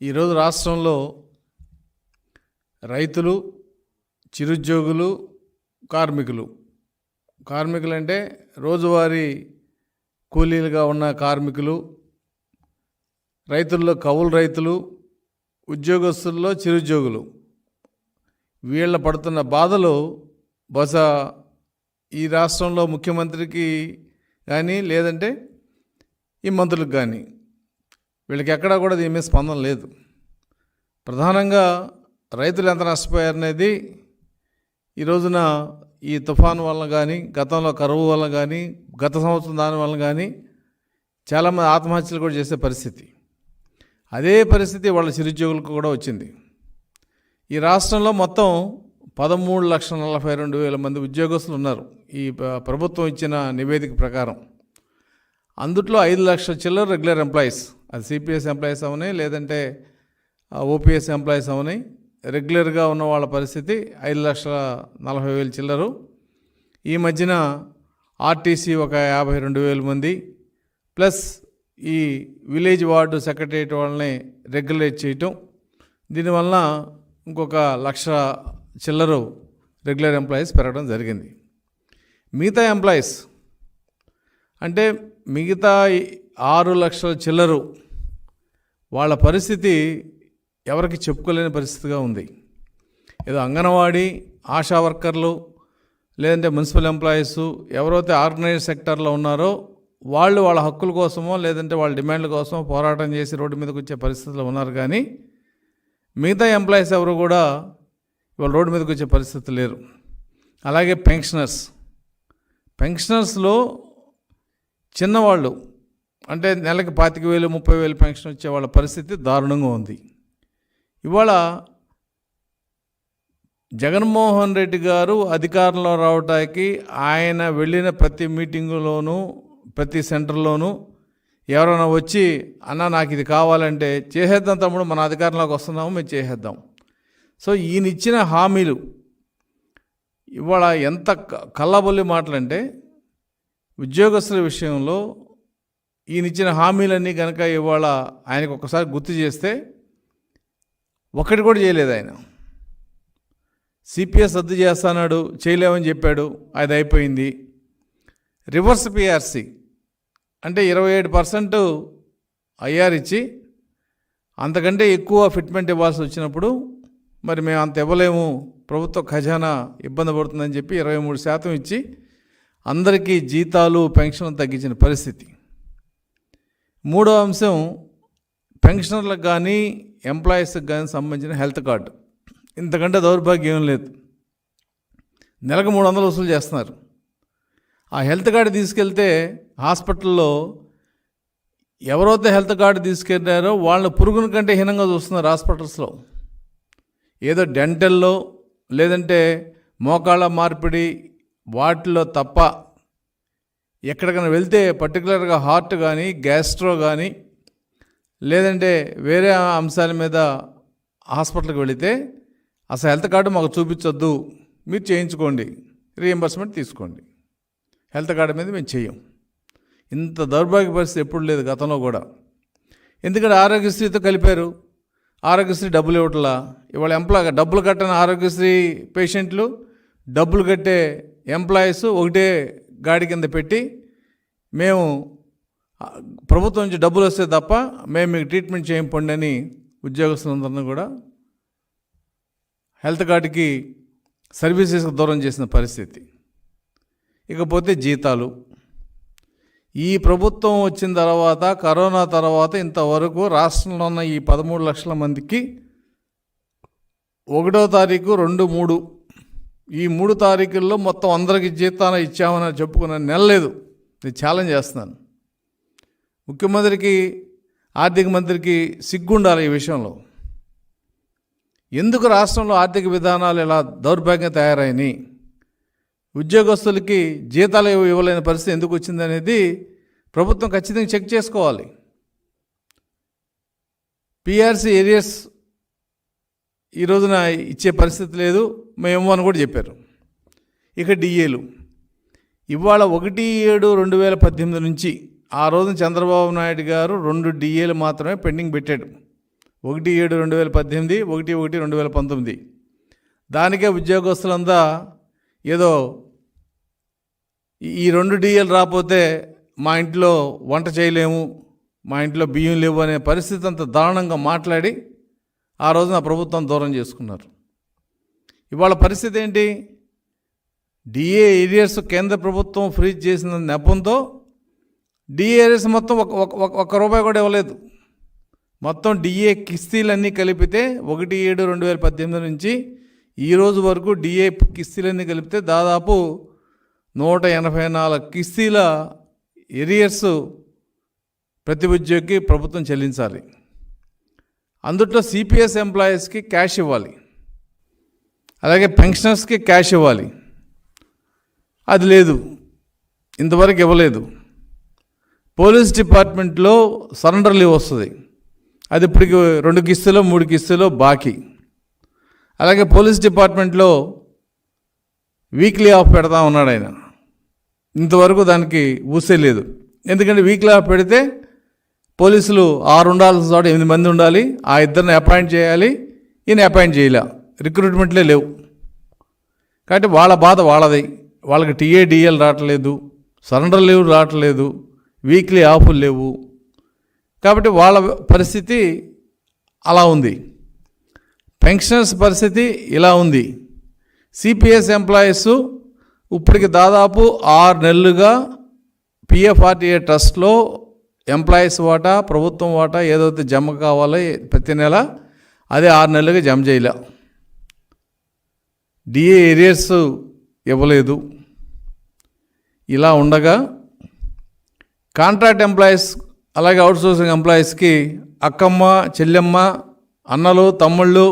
ఈరోజు రాష్ట్రంలో రైతులు, చిరుద్యోగులు, కార్మికులు అంటే రోజువారీ కూలీలుగా ఉన్న కార్మికులు, రైతుల్లో కౌలు రైతులు, ఉద్యోగస్తుల్లో చిరుద్యోగులు, వీళ్ళ పడుతున్న బాధలు బహుశా ఈ రాష్ట్రంలో ముఖ్యమంత్రికి కానీ లేదంటే ఈ మంత్రులకు కానీ వీళ్ళకి ఎక్కడా కూడా దీని మీద స్పందన లేదు. ప్రధానంగా రైతులు ఎంత నష్టపోయారనేది ఈ రోజున ఈ తుఫాను వలన కానీ, గతంలో కరువు వలన కానీ, గత సంవత్సరం దాని వలన కానీ చాలామంది ఆత్మహత్యలు కూడా చేసే పరిస్థితి. అదే పరిస్థితి వాళ్ళ చిరుద్యోగులకు కూడా వచ్చింది. ఈ రాష్ట్రంలో మొత్తం 13,42,000 మంది ఉద్యోగస్తులు ఉన్నారు ఈ ప్రభుత్వం ఇచ్చిన నివేదిక ప్రకారం. అందుట్లో 5 లక్షల చిల్లర రెగ్యులర్ ఎంప్లాయీస్, అది సిపిఎస్ ఎంప్లాయీస్ అవని లేదంటే ఓపీఎస్ ఎంప్లాయీస్ అవని, రెగ్యులర్గా ఉన్న వాళ్ళ పరిస్థితి 5,40,000 చిల్లరు. ఈ మధ్యన ఆర్టీసీ ఒక 52,000 మంది, ప్లస్ ఈ విలేజ్ వార్డు సెక్రటరియట్ వాళ్ళని రెగ్యులేట్ చేయటం, దీనివల్ల ఇంకొక 1,00,000 చిల్లరు రెగ్యులర్ ఎంప్లాయీస్ పెరగడం జరిగింది. మిగతా ఎంప్లాయీస్ అంటే మిగతా 6 లక్షల చిల్లరు వాళ్ళ పరిస్థితి ఎవరికి చెప్పుకోలేని పరిస్థితిగా ఉంది. ఏదో అంగన్వాడీ, ఆశా వర్కర్లు, లేదంటే మున్సిపల్ ఎంప్లాయీస్ ఎవరైతే ఆర్గనైజ్ సెక్టర్లో ఉన్నారో వాళ్ళు వాళ్ళ హక్కుల కోసమో లేదంటే వాళ్ళ డిమాండ్ల కోసమో పోరాటం చేసి రోడ్డు మీదకి వచ్చే పరిస్థితుల్లో ఉన్నారు. కానీ మిగతా ఎంప్లాయీస్ ఎవరు కూడా ఇవాళ రోడ్డు మీదకి వచ్చే పరిస్థితి లేరు. అలాగే పెన్షనర్స్లో చిన్నవాళ్ళు అంటే నెలకి 25,000, 30,000 పెన్షన్ వచ్చే వాళ్ళ పరిస్థితి దారుణంగా ఉంది. ఇవాళ జగన్మోహన్ రెడ్డి గారు అధికారంలో రావడానికి ఆయన వెళ్ళిన ప్రతి మీటింగులోనూ, ప్రతి సెంటర్లోనూ ఎవరైనా వచ్చి అన్న నాకు ఇది కావాలంటే చేసేద్దాం తమ్ముడు, మన అధికారంలోకి వస్తున్నాము, మేము చేసేద్దాం. సో ఈయన ఇచ్చిన హామీలు ఇవాళ ఎంత కల్లబొల్లి మాటలంటే, ఉద్యోగస్తుల విషయంలో ఈయన ఇచ్చిన హామీలన్నీ కనుక ఇవాళ ఆయనకు ఒకసారి గుర్తు చేస్తే ఒకటి కూడా చేయలేదు ఆయన. సిపిఎస్ రద్దు చేస్తాడు, చేయలేమని చెప్పాడు, అది అయిపోయింది. రివర్స్ పిఆర్సి అంటే 27% ఐఆర్ ఇచ్చి అంతకంటే ఎక్కువ ఫిట్మెంట్ ఇవ్వాల్సి వచ్చినప్పుడు మరి మేము అంత ఇవ్వలేము, ప్రభుత్వ ఖజానా ఇబ్బంది పడుతుందని చెప్పి 23% ఇచ్చి అందరికీ జీతాలు, పెన్షన్లు తగ్గించిన పరిస్థితి. మూడో అంశం పెన్షనర్లకు కానీ ఎంప్లాయీస్కి కానీ సంబంధించిన హెల్త్ కార్డు. ఇంతకంటే దౌర్భాగ్యం లేదు. నెలకు 300 వసూలు చేస్తున్నారు. ఆ హెల్త్ కార్డు తీసుకెళ్తే హాస్పిటల్లో ఎవరైతే హెల్త్ కార్డు తీసుకెళ్ళారో వాళ్ళని పురుగుల కంటే హీనంగా చూస్తున్నారు హాస్పిటల్స్లో. ఏదో డెంటల్లో లేదంటే మోకాళ్ళ మార్పిడి వాటిలో తప్ప ఎక్కడికైనా వెళ్తే పర్టికులర్గా హార్ట్ కానీ, గ్యాస్ట్రో కానీ లేదంటే వేరే అంశాల మీద హాస్పిటల్కి వెళితే అసలు హెల్త్ కార్డు మాకు చూపించొద్దు, మీరు చేయించుకోండి, రీఎంబర్స్మెంట్ తీసుకోండి, హెల్త్ కార్డు మీద మేము చెయ్యం. ఇంత దౌర్భాగ్య పరిస్థితి ఎప్పుడు లేదు గతంలో కూడా. ఎందుకంటే ఆరోగ్యశ్రీతో కలిపారు, ఆరోగ్యశ్రీ డబ్బులు ఇవ్వట్లా. ఇవాళ డబ్బులు కట్టని ఆరోగ్యశ్రీ పేషెంట్లు, డబ్బులు కట్టే ఎంప్లాయీస్ ఒకటే గాడి కింద పెట్టి మేము ప్రభుత్వం నుంచి డబ్బులు వస్తే తప్ప మేము మీకు ట్రీట్మెంట్ చేయండి అని ఉద్యోగస్తులందరినీ కూడా హెల్త్ కార్డుకి సర్వీసెస్కి దూరం చేసిన పరిస్థితి. ఇకపోతే జీతాలు. ఈ ప్రభుత్వం వచ్చిన తర్వాత, కరోనా తర్వాత ఇంతవరకు రాష్ట్రంలో ఉన్న ఈ 13 లక్షల మందికి 1వ తారీఖు, 2, 3 ఈ 3 తారీఖుల్లో మొత్తం అందరికి జీతాలు ఇచ్చామని చెప్పుకున్న నెల లేదు. నేను ఛాలెంజ్ చేస్తున్నాను. ముఖ్యమంత్రికి, ఆర్థిక మంత్రికి సిగ్గుండాలి ఈ విషయంలో. ఎందుకు రాష్ట్రంలో ఆర్థిక విధానాలు ఇలా దౌర్భాగ్యంగా తయారైనాయి, ఉద్యోగస్తులకి జీతాలు ఇవ్వలేని పరిస్థితి ఎందుకు వచ్చిందనేది ప్రభుత్వం ఖచ్చితంగా చెక్ చేసుకోవాలి. పిఆర్సీ ఏరియర్స్ ఈ రోజున ఇచ్చే పరిస్థితి లేదు, మేము అని కూడా చెప్పారు. ఇక డిఏలు ఇవాళ 1/7/2018 నుంచి ఆ రోజున చంద్రబాబు నాయుడు గారు 2 డిఏలు మాత్రమే పెండింగ్ పెట్టాడు. 1/7/2018, 1/1/2019. దానికే ఉద్యోగస్తులంతా ఏదో ఈ 2 డిఏలు రాకపోతే మా ఇంట్లో వంట చేయలేము, మా ఇంట్లో బియ్యం లేవు అనే పరిస్థితి అంత దారుణంగా మాట్లాడి ఆ రోజున ప్రభుత్వం దూరం చేసుకున్నారు. ఇవాళ పరిస్థితి ఏంటి? డిఏ ఏరియర్స్ కేంద్ర ప్రభుత్వం ఫ్రీజ్ చేసిన నెపంతో డిఏ ఏరియర్స్ మొత్తం ఒక్క రూపాయి కూడా ఇవ్వలేదు. మొత్తం డిఏ కిస్తీలన్నీ కలిపితే 1/7/2018 నుంచి ఈ రోజు వరకు డిఏ కిస్తీలన్నీ కలిపితే దాదాపు 184 కిస్తీల ఏరియర్స్ ప్రతి ఉద్యోగికి ప్రభుత్వం చెల్లించాలి. అందుట్లో సిపిఎస్ ఎంప్లాయీస్కి క్యాష్ ఇవ్వాలి, అలాగే పెన్షనర్స్కి క్యాష్ ఇవ్వాలి. అది లేదు, ఇంతవరకు ఇవ్వలేదు. పోలీస్ డిపార్ట్మెంట్లో సరెండర్ లీవ్ వస్తుంది, అది ఇప్పటికి 2 కిస్తీలో 3 కిస్తీలో బాకీ. అలాగే పోలీస్ డిపార్ట్మెంట్లో వీక్లీ ఆఫ్ పెడతా ఉన్నాడు ఆయన, ఇంతవరకు దానికి ఊసే లేదు. ఎందుకంటే వీక్లీ ఆఫ్ పెడితే పోలీసులు 6 ఉండాల్సిన చోట 8 మంది ఉండాలి, ఆ ఇద్దరిని అపాయింట్ చేయాలి, ఈయన అపాయింట్ చేయలే, రిక్రూట్మెంట్లే లేవు. కాబట్టి వాళ్ళ బాధ వాళ్ళది. వాళ్ళకి టీఏడిఎల్ రావట్లేదు, సరెండర్ లీవ్ రావట్లేదు, వీక్లీ ఆఫ్లు లేవు. కాబట్టి వాళ్ళ పరిస్థితి అలా ఉంది. పెన్షనర్స్ పరిస్థితి ఇలా ఉంది. సిపిఎస్ ఎంప్లాయీస్ ఇప్పటికి దాదాపు 6 నెలలుగా పిఎఫ్ఆర్టీఏ ట్రస్ట్లో ఎంప్లాయీస్ వాటా, ప్రభుత్వం వాటా ఏదైతే జమ కావాలో ప్రతి నెల అదే 6 నెలలుగా జమ చేయలే. డిఏ ఏరియర్స్ ఇవ్వలేదు. ఇలా ఉండగా కాంట్రాక్ట్ ఎంప్లాయీస్ అలాగే అవుట్సోర్సింగ్ ఎంప్లాయీస్కి అక్కమ్మ, చెల్లెమ్మ, అన్నలు, తమ్ముళ్ళు,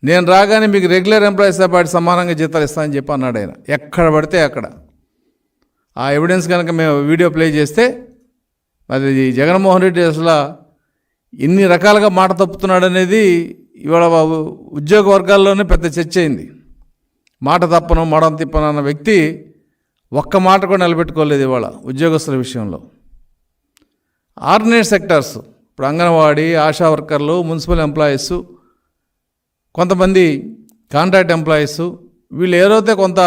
నేను రాగానే మీకు రెగ్యులర్ ఎంప్లాయీస్ పాటు సమానంగా జీతాలు ఇస్తానని చెప్పి అన్నాడు ఆయన. ఎక్కడ పడితే అక్కడ ఆ ఎవిడెన్స్ కనుక మేము వీడియో ప్లే చేస్తే అది జగన్మోహన్ రెడ్డి అసలు ఇన్ని రకాలుగా మాట తప్పుతున్నాడు అనేది ఇవాళ ఉద్యోగ వర్గాల్లోనే పెద్ద చర్చ అయింది. మాట తప్పను మడం తిప్పను అన్న వ్యక్తి ఒక్క మాట కూడా నిలబెట్టుకోలేదు ఇవాళ ఉద్యోగస్తుల విషయంలో. ఆర్గనైజ్ సెక్టార్స్, ఇప్పుడు అంగన్వాడీ, ఆశా వర్కర్లు, మున్సిపల్ ఎంప్లాయీస్, కొంతమంది కాంట్రాక్ట్ ఎంప్లాయీస్, వీళ్ళు ఏదైతే కొంత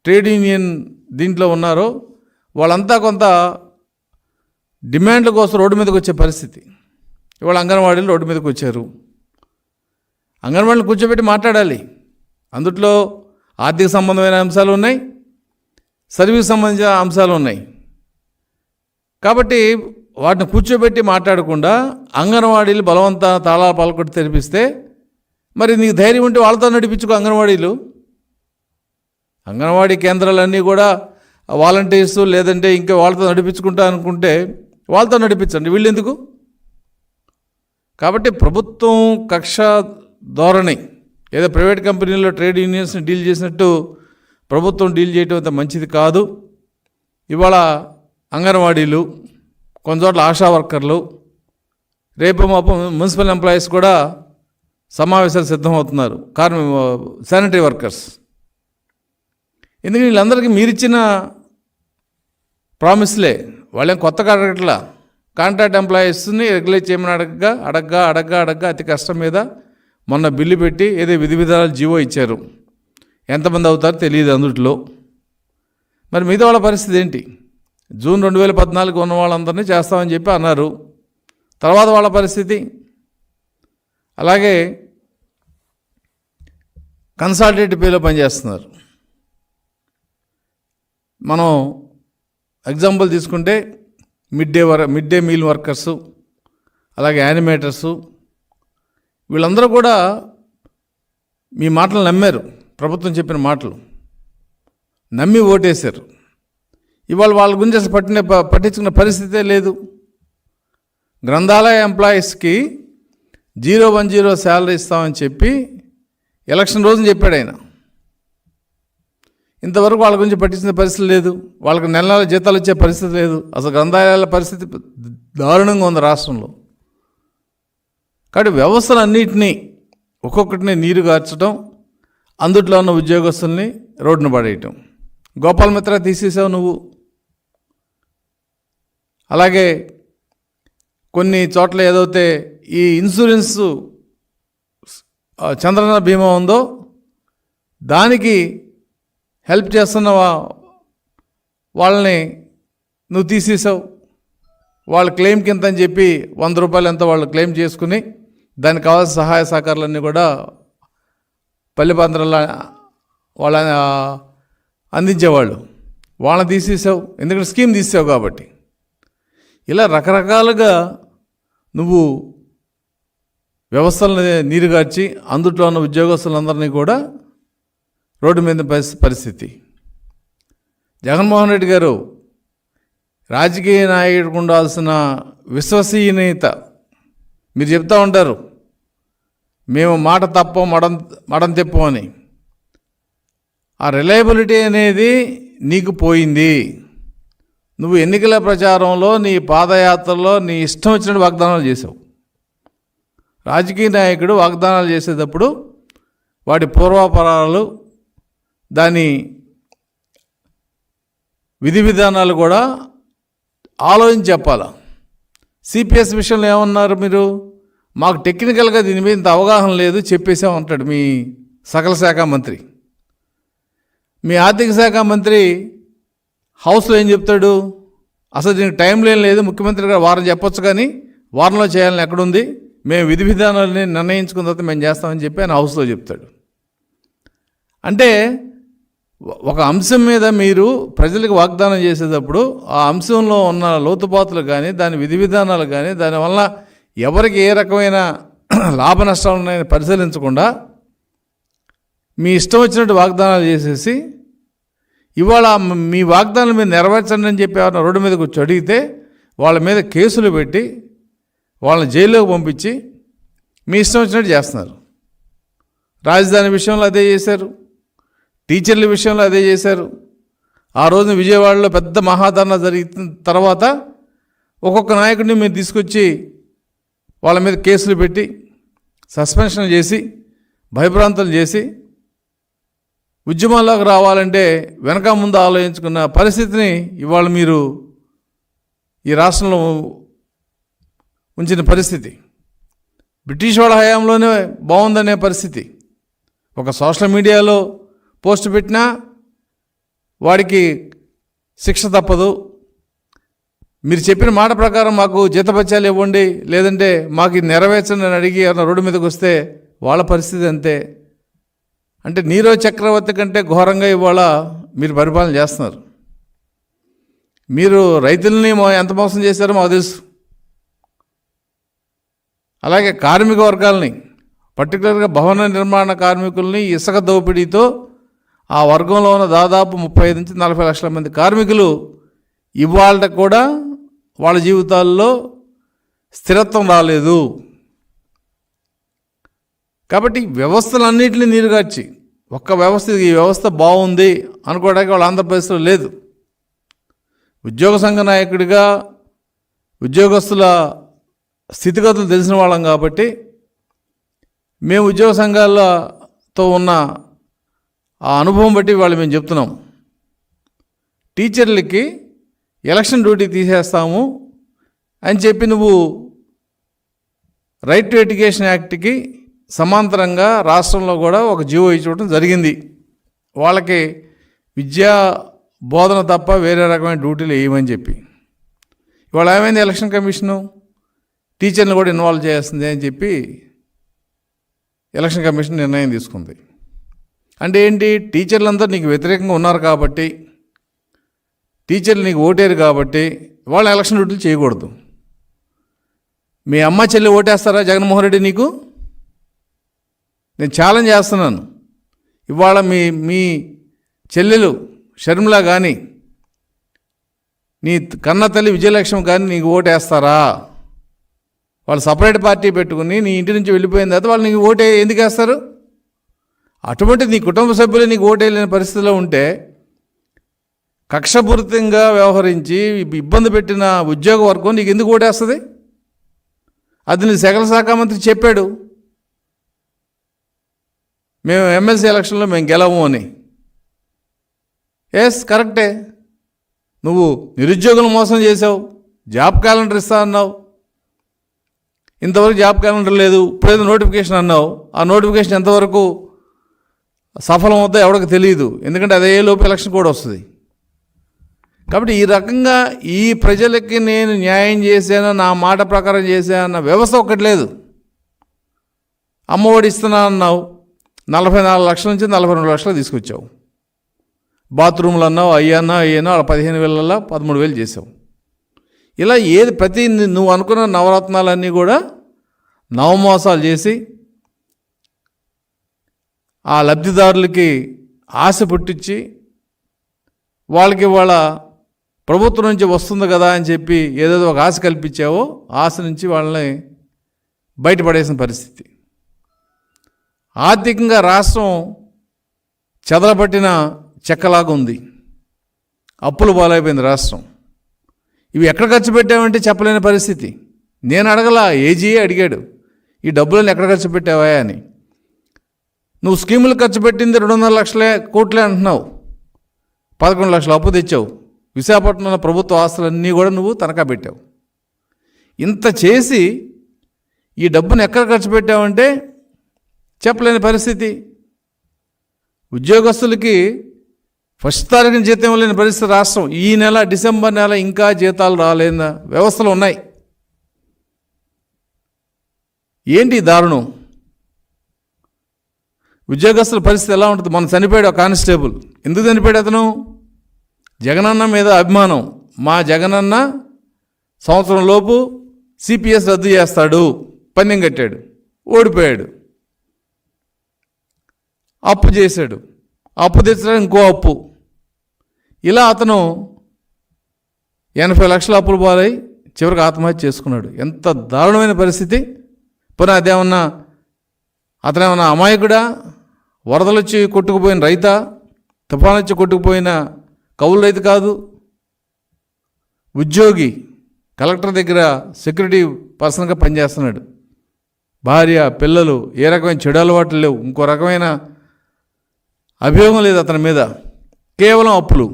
ట్రేడ్ యూనియన్ దీంట్లో ఉన్నారో వాళ్ళంతా కొంత డిమాండ్ల కోసం రోడ్డు మీదకి వచ్చే పరిస్థితి. ఇవాళ అంగన్వాడీలు రోడ్డు మీదకి వచ్చారు. అంగన్వాడీలు కూర్చోబెట్టి మాట్లాడాలి. అందుట్లో ఆర్థిక సంబంధమైన అంశాలు ఉన్నాయి, సర్వీస్ సంబంధించిన అంశాలు ఉన్నాయి. కాబట్టి వాటిని కూర్చోబెట్టి మాట్లాడకుండా అంగన్వాడీలు బలవంత తాళాల పాల్గొట్టి తెరిపిస్తే మరి నీకు ధైర్యం ఉంటే వాళ్ళతో నడిపించుకో. అంగన్వాడీ కేంద్రాలన్నీ కూడా వాలంటీర్స్ లేదంటే ఇంకా వాళ్ళతో నడిపించుకుంటా అనుకుంటే వాళ్ళతో నడిపించండి, వీళ్ళు ఎందుకు? కాబట్టి ప్రభుత్వం కక్ష ధోరణి, ఏదో ప్రైవేట్ కంపెనీల్లో ట్రేడ్ యూనియన్స్ని డీల్ చేసినట్టు ప్రభుత్వం డీల్ చేయటం అంత మంచిది కాదు. ఇవాళ అంగన్వాడీలు, కొన్ని చోట్ల ఆశా వర్కర్లు, రేపు మాపు మున్సిపల్ ఎంప్లాయీస్ కూడా సమావేశాలు సిద్ధమవుతున్నారు, శానిటరీ వర్కర్స్. ఎందుకంటే వీళ్ళందరికీ మీరిచ్చిన ప్రామిస్లే, వాళ్ళేం కొత్తగా అడగట్లా. కాంట్రాక్ట్ ఎంప్లాయీస్ని రెగ్యులేట్ చేయమని అడగ్గా అతి కష్టం మీద మొన్న బిల్లు పెట్టి ఏదో విధి విధానాలు జీవో ఇచ్చారు. ఎంతమంది అవుతారో తెలియదు అందుట్లో. మరి మిగతా వాళ్ళ పరిస్థితి ఏంటి? జూన్ 2014 ఉన్న వాళ్ళందరినీ చేస్తామని చెప్పి అన్నారు. తర్వాత వాళ్ళ పరిస్థితి అలాగే కన్సాలిడేటెడ్ పేలో పనిచేస్తున్నారు. మనం ఎగ్జాంపుల్ తీసుకుంటే మిడ్ డే మీల్ వర్కర్సు, అలాగే యానిమేటర్సు, వీళ్ళందరూ కూడా మీ మాటలు నమ్మారు, ప్రభుత్వం చెప్పిన మాటలు నమ్మి ఓటేశారు. ఇవాళ వాళ్ళ గురించి అసలు పట్టించుకున్న పరిస్థితే లేదు. గ్రంథాలయ ఎంప్లాయీస్కి 010 శాలరీ ఇస్తామని చెప్పి ఎలక్షన్ రోజున చెప్పాడు ఆయన. ఇంతవరకు వాళ్ళ గురించి పట్టించిన పరిస్థితి లేదు. వాళ్ళకి నెల నెల జీతాలు వచ్చే పరిస్థితి లేదు. అసలు గ్రంథాలయాల పరిస్థితి దారుణంగా ఉంది రాష్ట్రంలో. కాబట్టి వ్యవస్థలన్నింటినీ ఒక్కొక్కటిని నీరు గార్చడం, అందుట్లో ఉన్న ఉద్యోగస్తుల్ని రోడ్డున పడేయటం. గోపాల్ మిత్ర తీసేసావు నువ్వు. అలాగే కొన్ని చోట్ల ఏదైతే ఈ ఇన్సూరెన్స్ చంద్రన్న బీమా ఉందో దానికి హెల్ప్ చేస్తున్న వాళ్ళని నువ్వు తీసేసావు. వాళ్ళ క్లెయిమ్ కింద అని చెప్పి 100 రూపాయలు ఎంత వాళ్ళు క్లెయిమ్ చేసుకుని దానికి కావాల్సిన సహాయ సహకారాలన్నీ కూడా పల్లెపాంధ్రంలో వాళ్ళ అందించేవాళ్ళు. వాళ్ళని తీసేసావు, ఎందుకంటే స్కీమ్ తీసావు కాబట్టి. ఇలా రకరకాలుగా నువ్వు వ్యవస్థలను నీరుగార్చి అందుట్లో ఉన్న ఉద్యోగస్తులందరినీ కూడా రోడ్డు మీద పరిస్థితి. జగన్మోహన్ రెడ్డి గారు రాజకీయ నాయకుడికి ఉండాల్సిన విశ్వసనీయత మీరు చెప్తూ ఉంటారు, మేము మాట తప్పం మడం తెప్పం అని. ఆ రిలయబిలిటీ అనేది నీకు పోయింది. నువ్వు ఎన్నికల ప్రచారంలో నీ పాదయాత్రలో నీ ఇష్టం వచ్చినట్టు వాగ్దానాలు చేసావు. రాజకీయ నాయకుడు వాగ్దానాలు చేసేటప్పుడు వాటి పూర్వాపరాలు, దాని విధి విధానాలు కూడా ఆలోచించి చెప్పాలి. సిపిఎస్ విషయంలో ఏమన్నారు మీరు? మాకు టెక్నికల్గా దీని మీద ఇంత అవగాహన లేదు, చెప్పేసామంటాడు మీ సకల శాఖ మంత్రి. మీ ఆర్థిక శాఖ మంత్రి హౌస్లో ఏం చెప్తాడు? అసలు దీనికి టైం లేదు, ముఖ్యమంత్రి గారు వారం చెప్పొచ్చు కానీ వారంలో చేయాలని ఎక్కడుంది, మేము విధి విధానాలని నిర్ణయించుకున్న తర్వాత మేము చేస్తామని చెప్పి ఆయన హౌస్లో చెప్తాడు. అంటే ఒక అంశం మీద మీరు ప్రజలకు వాగ్దానం చేసేటప్పుడు ఆ అంశంలో ఉన్న లోతుపాతులు కానీ, దాని విధి విధానాలు కానీ, దానివల్ల ఎవరికి ఏ రకమైన లాభ నష్టాలు ఉన్నాయని పరిశీలించకుండా మీ ఇష్టం వచ్చినట్టు వాగ్దానాలు చేసేసి ఇవాళ మీ వాగ్దానాలు మీరు నెరవేర్చండి అని చెప్పి ఎవరైనా రోడ్డు మీదకి వచ్చి అడిగితే వాళ్ళ మీద కేసులు పెట్టి వాళ్ళని జైల్లోకి పంపించి మీ ఇష్టం వచ్చినట్టు చేస్తున్నారు. రాజధాని విషయంలో అదే చేశారు, టీచర్ల విషయంలో అదే చేశారు. ఆ రోజున విజయవాడలో పెద్ద మహాధర్నా జరిగిన తర్వాత ఒక్కొక్క నాయకుడిని మీరు తీసుకొచ్చి వాళ్ళ మీద కేసులు పెట్టి సస్పెన్షన్ చేసి భయభ్రాంతులు చేసి ఉద్యమాల్లోకి రావాలంటే వెనక ముందు ఆలోచించుకున్న పరిస్థితిని ఇవాళ మీరు ఈ రాష్ట్రంలో ఉంచిన పరిస్థితి బ్రిటిష్ వాళ్ళ హయాంలోనే బాగుందనే పరిస్థితి. ఒక సోషల్ మీడియాలో పోస్ట్ పెట్టినా వాడికి శిక్ష తప్పదు. మీరు చెప్పిన మాట ప్రకారం మాకు జీతభత్యాలు ఇవ్వండి, లేదంటే మాకు ఇది నెరవేర్చండి అని అడిగి ఎవరైనా రోడ్డు మీదకి వస్తే వాళ్ళ పరిస్థితి అంతే. అంటే నీరో చక్రవర్తి కంటే ఘోరంగా ఇవాళ మీరు పరిపాలన చేస్తున్నారు. మీరు రైతుల్ని ఎంత మోసం చేశారో మాకు తెలుసు. అలాగే కార్మిక వర్గాల్ని, పర్టికులర్గా భవన నిర్మాణ కార్మికుల్ని ఇసుక దోపిడీతో ఆ వర్గంలో ఉన్న దాదాపు 35 నుంచి 40 లక్షల మంది కార్మికులు ఇవాళ కూడా వాళ్ళ జీవితాల్లో స్థిరత్వం రాలేదు. కాబట్టి వ్యవస్థలన్నింటినీ నీరుగార్చి ఒక్క వ్యవస్థ, ఈ వ్యవస్థ బాగుంది అనుకోవడానికి వాళ్ళ ఆంధ్రప్రదేశ్లో లేదు. ఉద్యోగ సంఘ నాయకుడిగా ఉద్యోగస్తుల స్థితిగతులు తెలిసిన వాళ్ళం కాబట్టి మేము ఉద్యోగ సంఘాలతో ఉన్న ఆ అనుభవం బట్టి వాళ్ళు మేము చెప్తున్నాం. టీచర్లకి ఎలక్షన్ డ్యూటీ తీసేస్తాము అని చెప్పి నువ్వు రైట్ టు ఎడ్యుకేషన్ యాక్ట్కి సమాంతరంగా రాష్ట్రంలో కూడా ఒక జీవో ఇచ్చుకోవడం జరిగింది. వాళ్ళకి విద్యా బోధన తప్ప వేరే రకమైన డ్యూటీలు వేయమని చెప్పి. ఇవాళ ఏమైంది? ఎలక్షన్ కమిషను టీచర్ని కూడా ఇన్వాల్వ్ చేస్తుంది అని చెప్పి ఎలక్షన్ కమిషన్ నిర్ణయం తీసుకుంది. అంటే ఏంటి? టీచర్లందరూ నీకు వ్యతిరేకంగా ఉన్నారు కాబట్టి, టీచర్లు నీకు ఓటేరు కాబట్టి వాళ్ళ ఎలక్షన్ డ్యూటీలు చేయకూడదు. మీ అమ్మ చెల్లి ఓటేస్తారా జగన్మోహన్ రెడ్డి నీకు? నేను ఛాలెంజ్ చేస్తున్నాను. ఇవాళ మీ చెల్లెలు షర్మిల కానీ, నీ కన్న తల్లి విజయలక్ష్మి కానీ నీకు ఓటేస్తారా? వాళ్ళు సపరేట్ పార్టీ పెట్టుకుని నీ ఇంటి నుంచి వెళ్ళిపోయిన తర్వాత వాళ్ళు నీకు ఓటే ఎందుకు వేస్తారు? అటువంటి నీ కుటుంబ సభ్యులు నీకు ఓటేయలేని పరిస్థితిలో ఉంటే, కక్షపూరితంగా వ్యవహరించి ఇబ్బంది పెట్టిన ఉద్యోగ వర్గం నీకు ఎందుకు ఓటేస్తుంది? అది నీ సకల శాఖ మంత్రి చెప్పాడు, మేము ఎమ్మెల్సీ ఎలక్షన్లో మేము గెలవము అని. ఎస్, కరెక్టే. నువ్వు నిరుద్యోగులను మోసం చేసావు, జాబ్ క్యాలెండర్ ఇస్తా అన్నావు. ఇంతవరకు జాబ్ క్యాలెండర్ లేదు, ఇప్పుడేదో నోటిఫికేషన్ అన్నావు, ఆ నోటిఫికేషన్ ఎంతవరకు సఫలం అవుతుందో ఎవరికి తెలియదు, ఎందుకంటే అదే లోపు ఎలక్షన్ కూడా వస్తుంది. కాబట్టి ఈ రకంగా ఈ ప్రజలకి నేను న్యాయం చేశాను, నా మాట ప్రకారం చేశానన్న వ్యవస్థ ఒక్కటి లేదు. అమ్మఒడి ఇస్తున్నా అన్నావు, 44 లక్షల నుంచి 42 లక్షలు తీసుకొచ్చావు. బాత్రూమ్లు అన్నావు, అయ్యన్నా 15,000 13,000 చేసావు. ఇలా ఏది ప్రతి నువ్వు అనుకున్న నవరత్నాలన్నీ కూడా నవమోసాలు చేసి ఆ లబ్ధిదారులకి ఆశ పుట్టించి వాళ్ళకి వాళ్ళ ప్రభుత్వం నుంచి వస్తుంది కదా అని చెప్పి ఏదేదో ఒక ఆశ కల్పించావో ఆశ నుంచి వాళ్ళని బయటపడేసిన పరిస్థితి. ఆర్థికంగా రాష్ట్రం చెదలబట్టిన చెక్కలాగా ఉంది, అప్పులు పాలైపోయింది రాష్ట్రం. ఇవి ఎక్కడ ఖర్చు పెట్టావంటే చెప్పలేని పరిస్థితి. నేను అడగలా, ఏజీఏ అడిగాడు, ఈ డబ్బులను ఎక్కడ ఖర్చు పెట్టావా అని. నువ్వు స్కీములు ఖర్చు పెట్టింది 200 కోట్లే అంటున్నావు, 11 లక్షల అప్పు తెచ్చావు. విశాఖపట్నంలో ప్రభుత్వ ఆస్తులన్నీ కూడా నువ్వు తనఖా పెట్టావు. ఇంత చేసి ఈ డబ్బును ఎక్కడ ఖర్చు పెట్టావంటే చెప్పలేని పరిస్థితి. ఉద్యోగస్తులకి ఫస్ట్ తారీఖున జీతం ఇవ్వలేని పరిస్థితి రాష్ట్రం. ఈ నెల డిసెంబర్ నెల ఇంకా జీతాలు రాలేని వ్యవస్థలు ఉన్నాయి. ఏంటి దారుణం? ఉద్యోగస్తుల పరిస్థితి ఎలా ఉంటుంది? మనం చనిపోయాడు ఒక కానిస్టేబుల్. ఎందుకు చనిపోయాడు అతను? జగనన్న మీద అభిమానం. మా జగనన్న సంవత్సరం లోపు సిపిఎస్ రద్దు చేస్తాడు, పందెం కట్టాడు, ఓడిపోయాడు. అప్పు చేశాడు, అప్పు తెచ్చడానికి ఇంకో అప్పు. ఇలా అతను 80 లక్షల అప్పులు పాలై చివరికి ఆత్మహత్య చేసుకున్నాడు. ఎంత దారుణమైన పరిస్థితి! పోనీ అతనేమన్నా అమాయకుడా? వరదలు వచ్చి కొట్టుకుపోయిన రైతా? తుఫాను వచ్చి కొట్టుకుపోయిన కౌలు రైతు కాదు. ఉద్యోగి, కలెక్టర్ దగ్గర సెక్యూరిటీ పర్సన్గా పనిచేస్తున్నాడు. భార్య, పిల్లలు, ఏ రకమైన చెడు అలవాట్లు లేవు, ఇంకో రకమైన అభియోగం లేదు అతని మీద, కేవలం అప్పులు.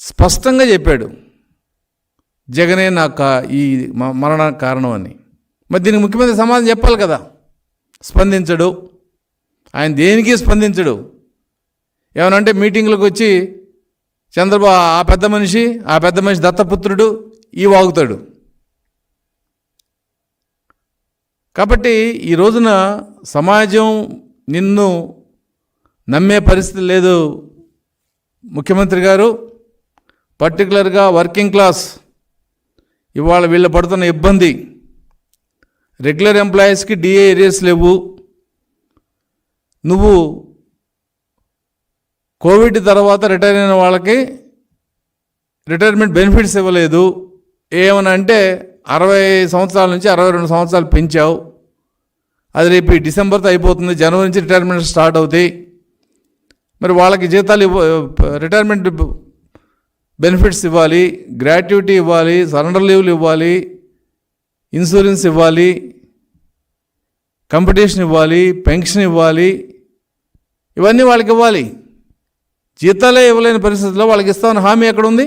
స్పష్టంగా చెప్పాడు, జగనే నాకు ఈ మరణానికి కారణం అని. మరి దీనికి ముఖ్యమంత్రి సమాధానం చెప్పాలి కదా. స్పందించడు ఆయన, దేనికి స్పందించడు. ఏమనంటే మీటింగ్లకు వచ్చి చంద్రబాబు ఆ పెద్ద మనిషి దత్తపుత్రుడు ఈ వాగుతాడు. కాబట్టి ఈ రోజున సమాజం నిన్ను నమ్మే పరిస్థితి లేదు ముఖ్యమంత్రి గారు. పర్టికులర్గా వర్కింగ్ క్లాస్ ఇవాళ వీళ్ళు పడుతున్న ఇబ్బంది. రెగ్యులర్ ఎంప్లాయీస్కి డిఏ ఏరియాస్ లేవు. నువ్వు కోవిడ్ తర్వాత రిటైర్ అయిన వాళ్ళకి రిటైర్మెంట్ బెనిఫిట్స్ ఇవ్వలేదు. ఏమని అంటే 60 సంవత్సరాల నుంచి 62 సంవత్సరాలు పెంచావు. అది రేపు డిసెంబర్తో అయిపోతుంది, జనవరి నుంచి రిటైర్మెంట్ స్టార్ట్ అవుతాయి. మరి వాళ్ళకి జీతాలు రిటైర్మెంట్ బెనిఫిట్స్ ఇవ్వాలి, గ్రాట్యుటీ ఇవ్వాలి, సరెండర్ లీవ్లు ఇవ్వాలి, ఇన్సూరెన్స్ ఇవ్వాలి, కంపిటీషన్ ఇవ్వాలి, పెన్షన్ ఇవ్వాలి, ఇవన్నీ వాళ్ళకి ఇవ్వాలి. జీతాలే ఇవ్వలేని పరిస్థితుల్లో వాళ్ళకి ఇస్తామని హామీ ఎక్కడ ఉంది?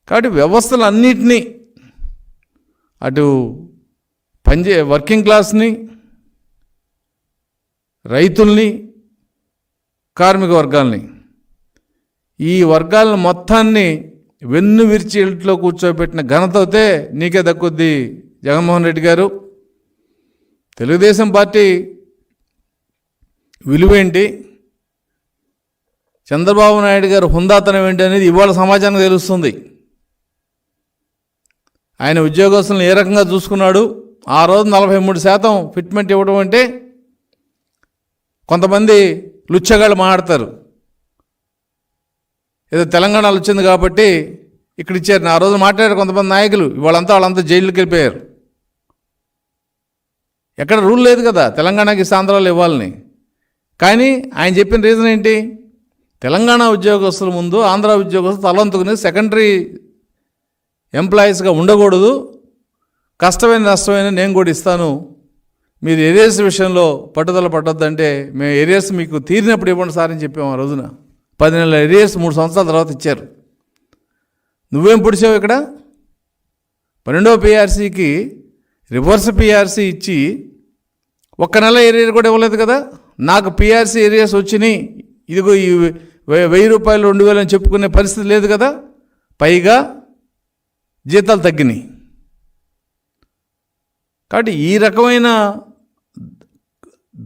కాబట్టి వ్యవస్థలు అన్నిటినీ, అటు వర్కింగ్ క్లాస్ని, రైతుల్ని, కార్మిక వర్గాల్ని, ఈ వర్గాలను మొత్తాన్ని వెన్ను విరిచి ఇంట్లో కూర్చోబెట్టిన ఘనత అయితే నీకే దక్కుద్ది జగన్మోహన్ రెడ్డి గారు. తెలుగుదేశం పార్టీ విలువేంటి, చంద్రబాబు నాయుడు గారు హుందాతనం ఏంటి అనేది ఇవాళ సమాజానికి తెలుస్తుంది. ఆయన ఉద్యోగస్తులను ఏ రకంగా చూసుకున్నాడు. ఆ రోజు 43% ఫిట్మెంట్ ఇవ్వడం అంటే కొంతమంది లుచ్చగాళ్ళు మాట్లాడతారు, ఏదో తెలంగాణలో వచ్చింది కాబట్టి ఇక్కడ ఇచ్చారు. ఆ రోజు మాట్లాడారు కొంతమంది నాయకులు, వాళ్ళంతా జైలుకి వెళ్ళిపోయారు. ఎక్కడ రూల్ లేదు కదా తెలంగాణకి ఆంధ్రాలో ఇవ్వాలని. కానీ ఆయన చెప్పిన రీజన్ ఏంటి? తెలంగాణ ఉద్యోగస్తుల ముందు ఆంధ్ర ఉద్యోగస్తులు తలంతుకుని సెకండరీ ఎంప్లాయీస్గా ఉండకూడదు, కష్టమైన నష్టమైన నేను కూడా ఇస్తాను, మీరు ఏరియర్స్ విషయంలో పట్టుదల పట్టొద్దంటే మేము ఏరియర్స్ మీకు తీరినప్పుడు ఇవ్వండి సార్ అని చెప్పాము. ఆ రోజున 10 నెలల ఏరియర్స్ 3 సంవత్సరాల తర్వాత ఇచ్చారు. నువ్వేం పొడిచావు ఇక్కడ? 12వ పిఆర్సీకి రివర్స్ పిఆర్సీ ఇచ్చి ఒక్క నెల ఏరియర్ కూడా ఇవ్వలేదు కదా. నాకు పిఆర్సీ ఏరియాస్ వచ్చినాయి, ఇదిగో ఈ 1000 రూపాయలు 2000 అని చెప్పుకునే పరిస్థితి లేదు కదా. పైగా జీతాలు తగ్గినాయి. కాబట్టి ఈ రకమైన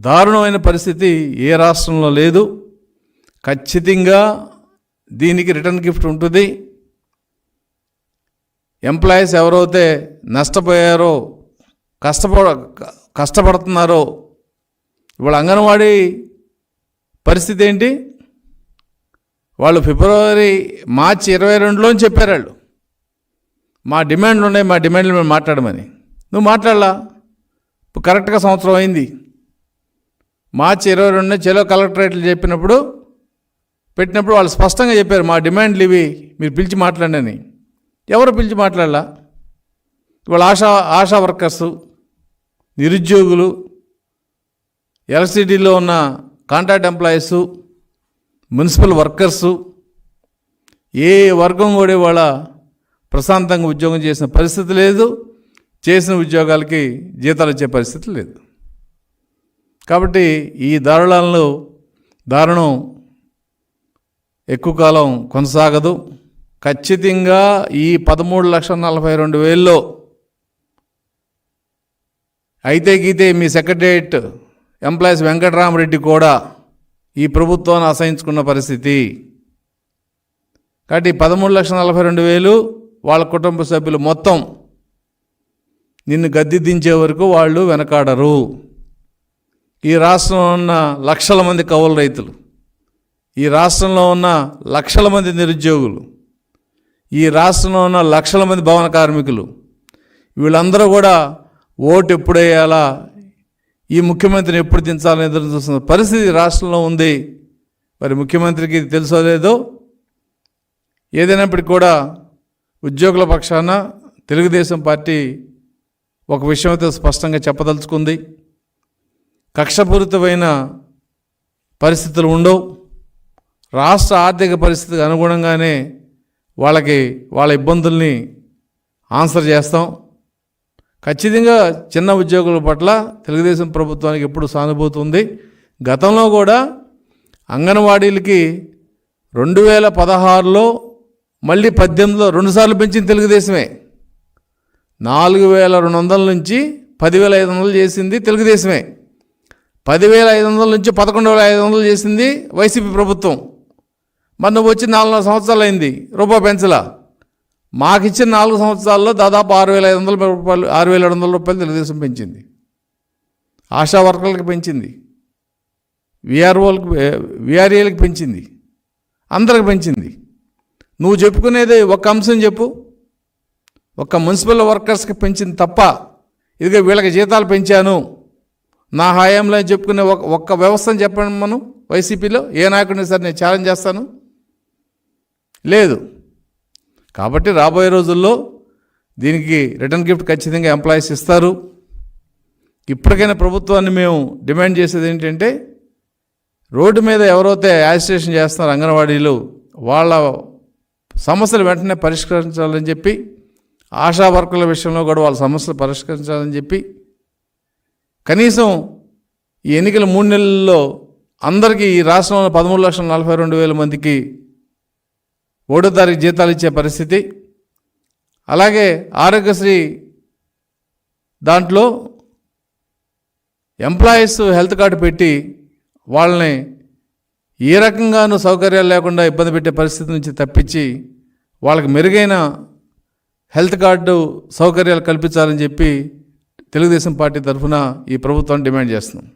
దారుణమైన పరిస్థితి ఏ రాష్ట్రంలో లేదు. ఖచ్చితంగా దీనికి రిటర్న్ గిఫ్ట్ ఉంటుంది. ఎంప్లాయీస్ ఎవరైతే నష్టపోయారో, కష్టపడుతున్నారో, ఇవాళ అంగన్వాడీ పరిస్థితి ఏంటి? వాళ్ళు మార్చి 22లోని చెప్పారు వాళ్ళు మా డిమాండ్లు ఉన్నాయి, మా డిమాండ్లు మేము మాట్లాడమని. నువ్వు మాట్లాడలా. ఇప్పుడు కరెక్ట్గా సంవత్సరం అయింది. మార్చి 22 చెలో కలెక్టరేట్లు పెట్టినప్పుడు వాళ్ళు స్పష్టంగా చెప్పారు మా డిమాండ్లు ఇవి, మీరు పిలిచి మాట్లాడండి అని. ఎవరు పిలిచి మాట్లాడలా. ఇవాళ ఆశా వర్కర్సు, నిరుద్యోగులు, ఎలక్ట్రిసిటీలో ఉన్న కాంట్రాక్ట్ ఎంప్లాయీసు, మున్సిపల్ వర్కర్సు, ఏ వర్గం కూడా వాళ్ళ ప్రశాంతంగా ఉద్యోగం చేసిన పరిస్థితి లేదు. చేసిన ఉద్యోగాలకి జీతాలు వచ్చే పరిస్థితి లేదు. కాబట్టి ఈ దారుణం ఎక్కువ కాలం కొనసాగదు. ఖచ్చితంగా ఈ 13,42,000లో అయితే గీతే మీ సెక్రటరియట్ ఎంప్లాయీస్ వెంకటరామరెడ్డి కూడా ఈ ప్రభుత్వాన్ని అసహించుకున్న పరిస్థితి. కాబట్టి 13,42,000 వాళ్ళ కుటుంబ సభ్యులు మొత్తం నిన్ను గద్దె దించే వరకు వాళ్ళు వెనకాడరు. ఈ రాష్ట్రంలో ఉన్న లక్షల మంది కౌలు రైతులు, ఈ రాష్ట్రంలో ఉన్న లక్షల మంది నిరుద్యోగులు, ఈ రాష్ట్రంలో ఉన్న లక్షల మంది భవన కార్మికులు, వీళ్ళందరూ కూడా ఓటు ఎప్పుడు వేయాలా, ఈ ముఖ్యమంత్రిని ఎప్పుడు దించాలని ఎదురు చూస్తున్న పరిస్థితి రాష్ట్రంలో ఉంది. మరి ముఖ్యమంత్రికి ఇది తెలుసో లేదో, ఏదైనప్పటికీ కూడా ఉద్యోగుల పక్షాన తెలుగుదేశం పార్టీ ఒక విషయంతో స్పష్టంగా చెప్పదలుచుకుంది. కక్షపూరితమైన పరిస్థితులు ఉండవు. రాష్ట్ర ఆర్థిక పరిస్థితికి అనుగుణంగానే వాళ్ళ ఇబ్బందుల్ని ఆన్సర్ చేస్తాం. ఖచ్చితంగా చిన్న ఉద్యోగుల పట్ల తెలుగుదేశం ప్రభుత్వానికి ఎప్పుడు సానుభూతి ఉంది. గతంలో కూడా అంగన్వాడీలకి 2016లో మళ్ళీ 18లో 2 సార్లు పెంచింది తెలుగుదేశమే. 4,200 నుంచి 10,500 చేసింది తెలుగుదేశమే. 10,500 నుంచి 11,500 చేసింది వైసీపీ ప్రభుత్వం. మరి నువ్వు వచ్చి 4 సంవత్సరాలు అయింది, రూపాయి పెంచలా. మాకిచ్చిన 4 సంవత్సరాల్లో దాదాపు 6,500 రూపాయలు, 6,700 రూపాయలు తెలుగుదేశం పెంచింది. ఆశా వర్కర్లకు పెంచింది, విఆర్ఏలకు పెంచింది, అందరికి పెంచింది. నువ్వు చెప్పుకునేది ఒక అంశం చెప్పు. ఒక్క మున్సిపల్ వర్కర్స్కి పెంచింది తప్ప, ఇదిగో వీళ్ళకి జీతాలు పెంచాను నా హయాంలో చెప్పుకునే ఒక్క వ్యవస్థను చెప్పండి. మనం వైసీపీలో ఏ నాయకుడిని సరే నేను ఛాలెంజ్ చేస్తాను, లేదు. కాబట్టి రాబోయే రోజుల్లో దీనికి రిటర్న్ గిఫ్ట్ ఖచ్చితంగా ఎంప్లాయీస్ ఇస్తారు. ఇప్పటికైనా ప్రభుత్వాన్ని మేము డిమాండ్ చేసేది ఏంటంటే, రోడ్డు మీద ఎవరైతే యాజిటేషన్ చేస్తున్నారో అంగన్వాడీలు, వాళ్ళ సమస్యలు వెంటనే పరిష్కరించాలని చెప్పి, ఆశా వర్కర్ల విషయంలో కూడా వాళ్ళ సమస్యలు పరిష్కరించాలని చెప్పి, కనీసం ఈ ఎన్నికల 3 నెలల్లో అందరికీ ఈ రాష్ట్రంలో 13,42,000 మందికి 1వ తారీఖు జీతాలు ఇచ్చే పరిస్థితి, అలాగే ఆరోగ్యశ్రీ దాంట్లో ఎంప్లాయీస్ హెల్త్ కార్డు పెట్టి వాళ్ళని ఏ రకంగానూ సౌకర్యాలు లేకుండా ఇబ్బంది పెట్టే పరిస్థితి నుంచి తప్పించి వాళ్ళకి మెరుగైన హెల్త్ కార్డు సౌకర్యాలు కల్పించాలని చెప్పి తెలుగుదేశం పార్టీ తరఫున ఈ ప్రభుత్వాన్ని డిమాండ్ చేస్తున్నాం.